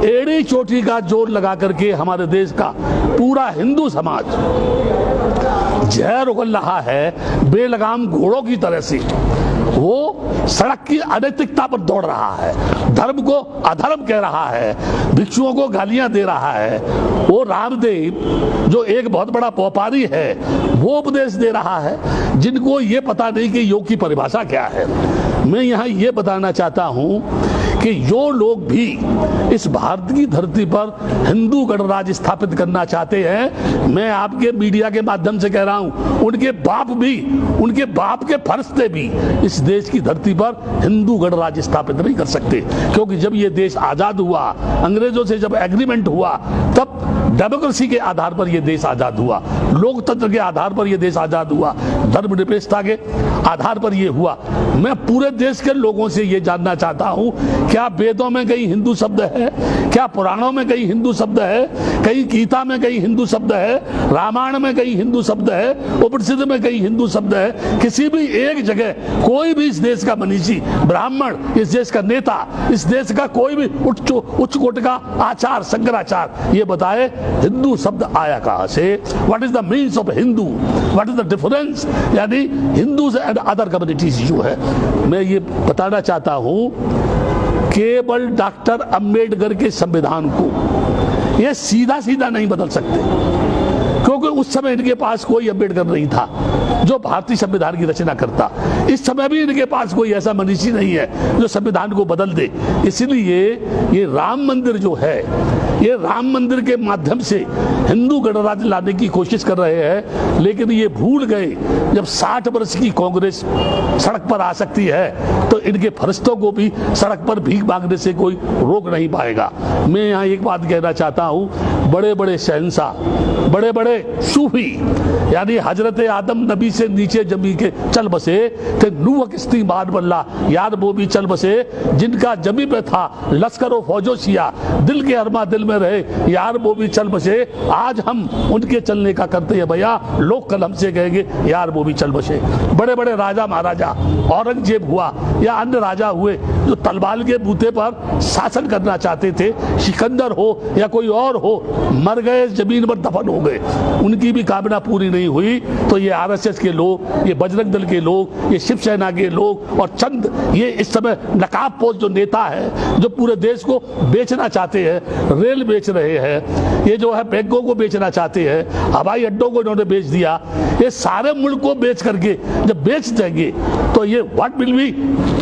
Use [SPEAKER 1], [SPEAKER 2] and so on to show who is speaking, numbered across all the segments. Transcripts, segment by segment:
[SPEAKER 1] एड़ी चोटी का जोर लगा करके हमारे देश का पूरा हिंदू समाज जहर उगल रहा है बेलगाम घोड़ों की तरह से। वो सड़क की अनैतिकता पर दौड़ रहा है, धर्म को अधर्म कह रहा है, भिक्षुओं को गालियां दे रहा है। वो रामदेव जो एक बहुत बड़ा व्यापारी है वो उपदेश दे रहा है, जिनको ये पता नहीं कि योग की परिभाषा क्या है। मैं यहाँ ये बताना चाहता हूँ कि जो लोग भी इस भारत की धरती पर हिंदू गणराज्य स्थापित करना चाहते हैं, मैं आपके मीडिया के माध्यम से कह रहा हूं, उनके बाप के फरिश्ते भी इस देश की धरती पर हिंदू गणराज्य स्थापित नहीं कर सकते। क्योंकि जब ये देश आजाद हुआ, अंग्रेजों से जब एग्रीमेंट हुआ, तब डेमोक्रेसी के आधार पर यह देश आजाद हुआ, लोकतंत्र के आधार पर यह देश आजाद हुआ, धर्मनिरपेक्षता के आधार पर यह हुआ। मैं पूरे देश के लोगों से यह जानना चाहता हूं, क्या वेदों में कहीं हिंदू शब्द है? क्या पुराणों में कहीं हिंदू शब्द है? कहीं गीता में कहीं हिंदू शब्द है? रामायण में कहीं हिंदू शब्द है? उपनिषद में कहीं हिंदू शब्द है? किसी भी एक जगह कोई भी इस देश का मनीषी, ब्राह्मण, इस देश का नेता, इस देश का कोई भी उच्च कोटि का आचार, शंकराचार्य ये बताए हिंदू शब्द आया कहां से? What is the means of Hindu? What is the difference? यानी हिंदूज एंड अदर कम्युनिटीज जो है, मैं ये बताना चाहता हूं, केवल डॉक्टर अंबेडकर के संविधान को ये सीधा सीधा नहीं बदल सकते, क्योंकि उस समय इनके पास कोई अंबेडकर नहीं था जो भारतीय संविधान की रचना करता। इस समय भी इनके पास कोई ऐसा मनीषी नहीं है जो संविधान को बदल दे। इसलिए ये राम मंदिर जो है, ये राम मंदिर के माध्यम से हिंदू गणराज्य लाने की कोशिश कर रहे हैं, लेकिन ये भूल गए जब 60 वर्ष की कांग्रेस सड़क पर आ सकती है तो इनके फरिश्तों को भी सड़क पर भीख मांगने से कोई रोक नहीं पाएगा। मैं यहाँ एक बात कहना चाहता हूँ, बड़े बड़े शहंशाह, बड़े बड़े सूफी, यानी हजरत आदम नबी से नीचे जमी के चल बसे थे, नूह किस्ती मान बल्ला यार वो भी चल बसे, जिनका जमी पे था लश्करो फौजो सिया, दिल के अरमा दिल में रहे यार वो भी चल बसे। आज हम उनके चलने का करते हैं भैया, लोग कल हमसे कहेंगे यार वो भी चल बसे। बड़े बड़े राजा महाराजा, औरंगजेब हुआ या अन्य राजा हुए जो तलवार के बूते पर शासन करना चाहते थे, सिकंदर हो या कोई और हो, मर गए, जमीन पर दफन हो गए, उनकी भी कामना पूरी नहीं हुई। तो ये आरएसएस के लोग, ये बजरंग दल के लोग, ये शिवसेना के लोग और चंद ये इस समय नकाबपोश जो नेता है जो पूरे देश को बेचना चाहते हैं, रेल बेच रहे हैं, ये जो है बैंकों को बेचना चाहते हैं, हवाई अड्डों को इन्होंने बेच दिया, ये सारे मुल्क को बेच करके जब बेच देंगे तो ये व्हाट विल बी,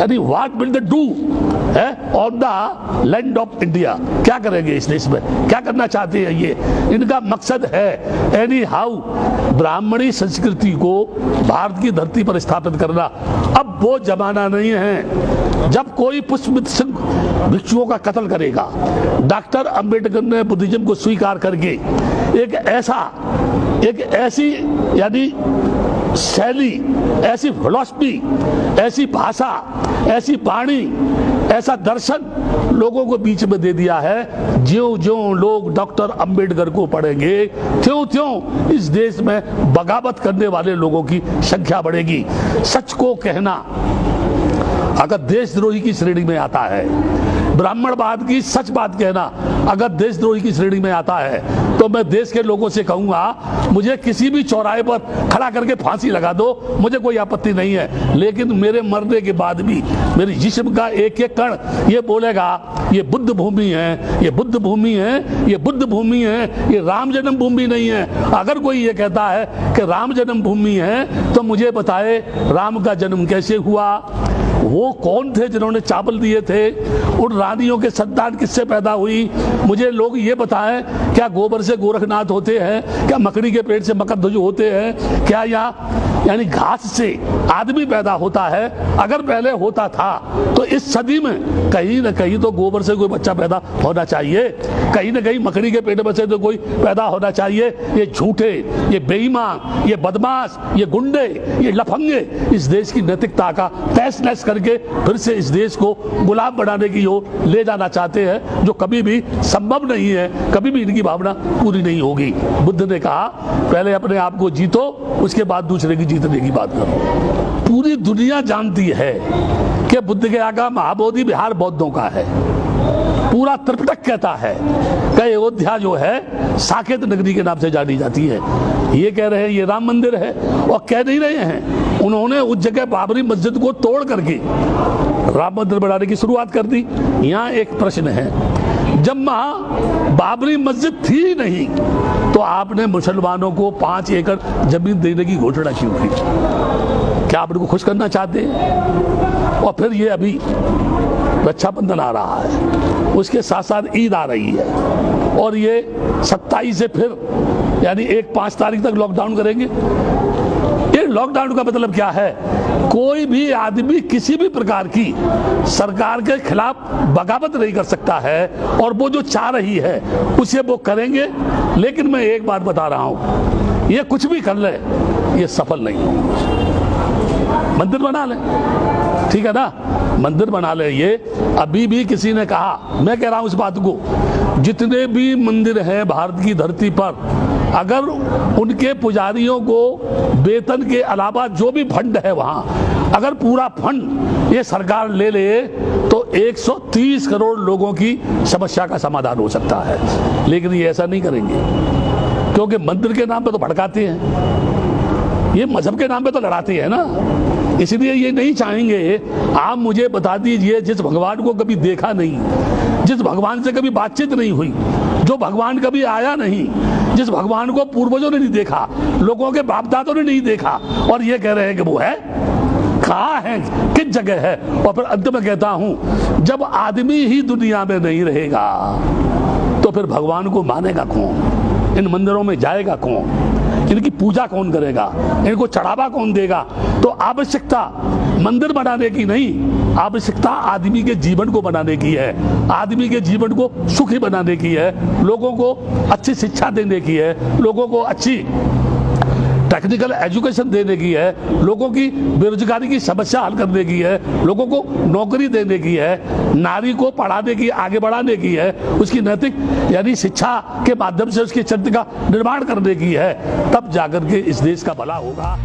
[SPEAKER 1] यानी what will they do on the land of India? क्या करेंगे इस देश में? क्या करना चाहते हैं ये? इनका मकसद है एनी हाउ ब्राह्मणी संस्कृति को भारत की धरती पर स्थापित करना। अब वो जमाना नहीं है जब कोई पुष्पमित्र सिंह भिक्षुओं का कत्ल करेगा। डॉक्टर अंबेडकर ने बुद्धिज्म को स्वीकार करके एक ऐसी यानी शैली, ऐसी फिलॉसफी, ऐसी भाषा, ऐसी वाणी, ऐसा दर्शन लोगों को बीच में दे दिया है। ज्यों ज्यों लोग डॉक्टर अंबेडकर को पढ़ेंगे, त्यों त्यों इस देश में बगावत करने वाले लोगों की संख्या बढ़ेगी। सच को कहना अगर देशद्रोही की श्रेणी में आता है, ब्राह्मणवाद की सच बात कहना अगर देशद्रोही की श्रेणी में आता है, तो मैं देश के लोगों से कहूंगा, मुझे किसी भी चौराहे पर खड़ा करके फांसी लगा दो, मुझे कोई आपत्ति नहीं है, लेकिन मेरे मरने के बाद भी मेरे जिस्म का एक एक कण ये बोलेगा ये बुद्ध भूमि है, ये बुद्ध भूमि है, ये बुद्ध भूमि है, ये राम जन्म भूमि नहीं है। अगर कोई ये कहता है कि राम जन्म भूमि है तो मुझे बताए राम का जन्म कैसे हुआ? वो कौन थे जिन्होंने चावल दिए थे? उन रानियों के संतान किससे पैदा हुई? मुझे लोग ये बताएं, क्या गोबर से गोरखनाथ होते हैं? क्या मकड़ी के पेट से मकरध्वज होते हैं? क्या यहाँ यानी घास से आदमी पैदा होता है? अगर पहले होता था तो इस सदी में कहीं ना कहीं तो गोबर से कोई बच्चा पैदा होना चाहिए, कहीं ना कहीं मकड़ी के पेट में से तो कोई पैदा होना चाहिए। ये झूठे, ये बेईमान, ये बदमाश, ये गुंडे, ये लफंगे इस देश की नैतिकता का तहस नहस करके फिर से इस देश को गुलाम बनाने की ओर ले जाना चाहते हैं, जो कभी भी संभव नहीं है, कभी भी इनकी भावना पूरी नहीं होगी। बुद्ध ने कहा पहले अपने आप को जीतो, उसके बाद दूसरे की जीतने की बात करो। पूरी दुनिया जानती है कि बुद्ध के आगा महाबोधि विहार बौद्धों का है। पूरा त्रिपिटक कहता है कि अयोध्या जो है साकेत नगरी के नाम से जानी जाती है। ये कह रहे हैं ये राम मंदिर है, और कह नहीं रहे हैं, उन्होंने उस जगह बाबरी मस्जिद को तोड़ करके राम मंदिर बनाने की शुरुआत कर दी। यहाँ एक प्रश्न है, जब वहां बाबरी मस्जिद थी ही नहीं तो आपने मुसलमानों को 5 एकड़ जमीन देने की घोषणा क्यों की? क्या आप इनको खुश करना चाहते हैं? और फिर ये अभी रक्षाबंधन आ रहा है, उसके साथ साथ ईद आ रही है, और ये 27 से फिर यानी 5 तारीख तक लॉकडाउन करेंगे। ये लॉकडाउन का मतलब क्या है? कोई भी आदमी किसी भी प्रकार की सरकार के खिलाफ बगावत नहीं कर सकता है, और वो जो चाह रही है उसे वो करेंगे। लेकिन मैं एक बात बता रहा हूं, ये कुछ भी कर ले, ये सफल नहीं होगा। मंदिर बना ले, ठीक है ना, मंदिर बना ले। ये अभी भी किसी ने कहा, मैं कह रहा हूं इस बात को, जितने भी मंदिर हैं भारत की धरती पर, अगर उनके पुजारियों को वेतन के अलावा जो भी फंड है वहां, अगर पूरा फंड ये सरकार ले ले तो 130 करोड़ लोगों की समस्या का समाधान हो सकता है। लेकिन ये ऐसा नहीं करेंगे, क्योंकि मंदिर के नाम पे तो भड़काते हैं, ये मजहब के नाम पे तो लड़ाते हैं ना, इसलिए ये नहीं चाहेंगे। आप मुझे बता दीजिए, जिस भगवान को कभी देखा नहीं, जिस भगवान से कभी बातचीत नहीं हुई, जो भगवान कभी आया नहीं, जिस भगवान को पूर्वजों ने नहीं देखा, लोगों के बाप दादों ने नहीं देखा, और ये कह रहे हैं कि वो है, कहाँ है, किस जगह है? और फिर अंत में कहता हूं, जब आदमी ही दुनिया में नहीं रहेगा तो फिर भगवान को मानेगा कौन? इन मंदिरों में जाएगा कौन? इनकी पूजा कौन करेगा? इनको चढ़ावा कौन देगा? तो आवश्यकता मंदिर बनाने की नहीं, आवश्यकता आदमी के जीवन को बनाने की है, आदमी के जीवन को सुखी बनाने की है, लोगों को अच्छी शिक्षा देने की है, लोगों को अच्छी टेक्निकल एजुकेशन देने की है, लोगों की बेरोजगारी की समस्या हल करने की है, लोगों को नौकरी देने की है, नारी को पढ़ाने की, आगे बढ़ाने की है, उसकी नैतिक यानी शिक्षा के माध्यम से उसके चरित्र का निर्माण करने की है। तब जाकर के इस देश का भला होगा।